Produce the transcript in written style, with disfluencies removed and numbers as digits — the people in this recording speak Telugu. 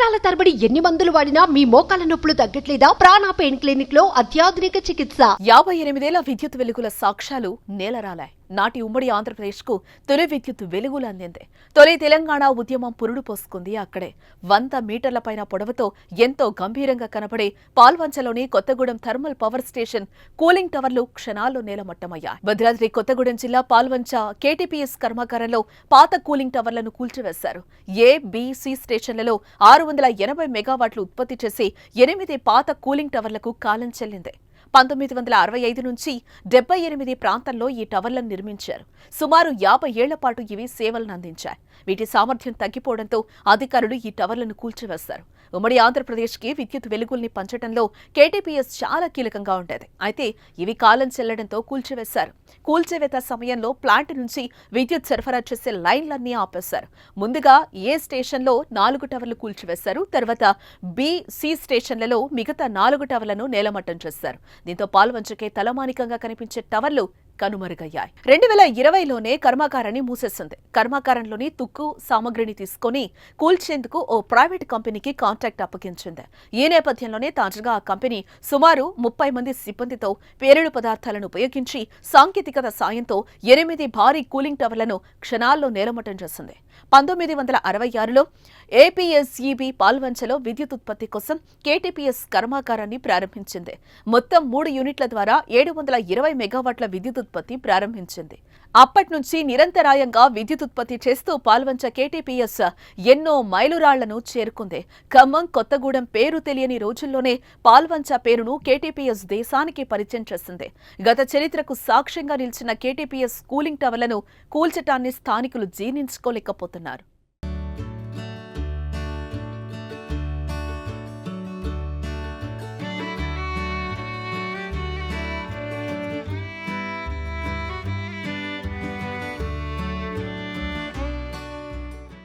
నెలల తరబడి ఎన్ని మందులు వాడినా మీ మోకాల నొప్పులు తగ్గట్లేదా? ప్రాణ పెయిన్ క్లినిక్ లో అత్యాధునిక చికిత్స. 58 ఏళ్ల విద్యుత్ వెలుగుల సాక్ష్యాలు నేలరాలాయి. నాటి ఉమ్మడి ఆంధ్రప్రదేశ్ కు తొలి విద్యుత్ వెలుగులు అందింది. తొలి తెలంగాణ ఉద్యమం పురుడు పోసుకుంది అక్కడే. 100 మీటర్ల పైన పొడవుతో ఎంతో గంభీరంగా కనబడే పాల్వంచలోని Kothagudem thermal power station cooling టవర్లు క్షణాల్లో నేలమట్టమయ్యాయి. భద్రాద్రి కొత్తగూడెం జిల్లా పాల్వంచ కేటీపీఎస్ కర్మాగారంలో పాత కూలింగ్ టవర్లను కూల్చివేశారు. ఏ, బి, సి స్టేషన్లలో 680 మెగావాట్లు ఉత్పత్తి చేసి 8 పాత కూలింగ్ టవర్లకు కాలం చెల్లింది. 1965 నుంచి 78 ప్రాంతాల్లో ఈ టవర్లను నిర్మించారు. సుమారు 50 ఏళ్ల పాటు ఇవి సేవలను అందించాయి. వీటి సామర్థ్యం తగ్గిపోవడంతో అధికారులు ఈ టవర్లను కూల్చివేశారు. ఉమ్మడి ఆంధ్రప్రదేశ్కి విద్యుత్ వెలుగుల్ని పంచడంలో కేటీపీఎస్ చాలా కీలకంగా ఉండేది. అయితే ఇవి కాలం చెల్లడంతో కూల్చివేశారు. కూల్చివేత సమయంలో ప్లాంట్ నుంచి విద్యుత్ సరఫరా చేసే లైన్లన్నీ ఆపేశారు. ముందుగా ఏ స్టేషన్లో 4 టవర్లు కూల్చివేశారు. తర్వాత బి, సి స్టేషన్లలో మిగతా 4 టవర్లను నేలమట్టం చేశారు. దీంతో పాల్వంచకే తలమానికంగా కనిపించే టవర్లు కనుమరుగయ్యాయి. 2020లోనే కర్మాగారాన్ని మూసేసింది. కర్మాగారంలోని తుక్కు సామగ్రిని తీసుకుని కూల్చేందుకు ఓ ప్రైవేట్ కంపెనీకి కాంట్రాక్ట్ అప్పగించింది. ఈ నేపథ్యంలోనే తాజాగా ఆ కంపెనీ సుమారు 30 మంది సిబ్బందితో పేలుడు పదార్థాలను ఉపయోగించి సాంకేతికత సాయంతో 8 భారీ కూలింగ్ టవర్లను క్షణాల్లో నేలమట్టం చేసింది. 1966లో ఏపీఎస్ఈబీ పాల్వంచలో విద్యుత్ ఉత్పత్తి కోసం కేటీపీఎస్ కర్మాగారాన్ని ప్రారంభించింది. మొత్తం 3 యూనిట్ల ద్వారా 720 మెగావాట్ల విద్యుత్ ఉత్పత్తి ప్రారంభించింది. అప్పటి నుంచి నిరంతరాయంగా విద్యుత్ ఉత్పత్తి చేస్తూ పాల్వంచ కేటీపీఎస్ ఎన్నో మైలురాళ్లను చేరుకుంది. ఖమ్మం, కొత్తగూడెం పేరు తెలియని రోజుల్లోనే పాల్వంచ పేరును కేటీపీఎస్ దేశానికి పరిచయం చేసింది. గత చరిత్రకు సాక్ష్యంగా నిలిచిన కేటీపీఎస్ కూలింగ్ టవర్లను కూల్చటాన్ని స్థానికులు జీర్ణించుకోలేకపోతున్నారు.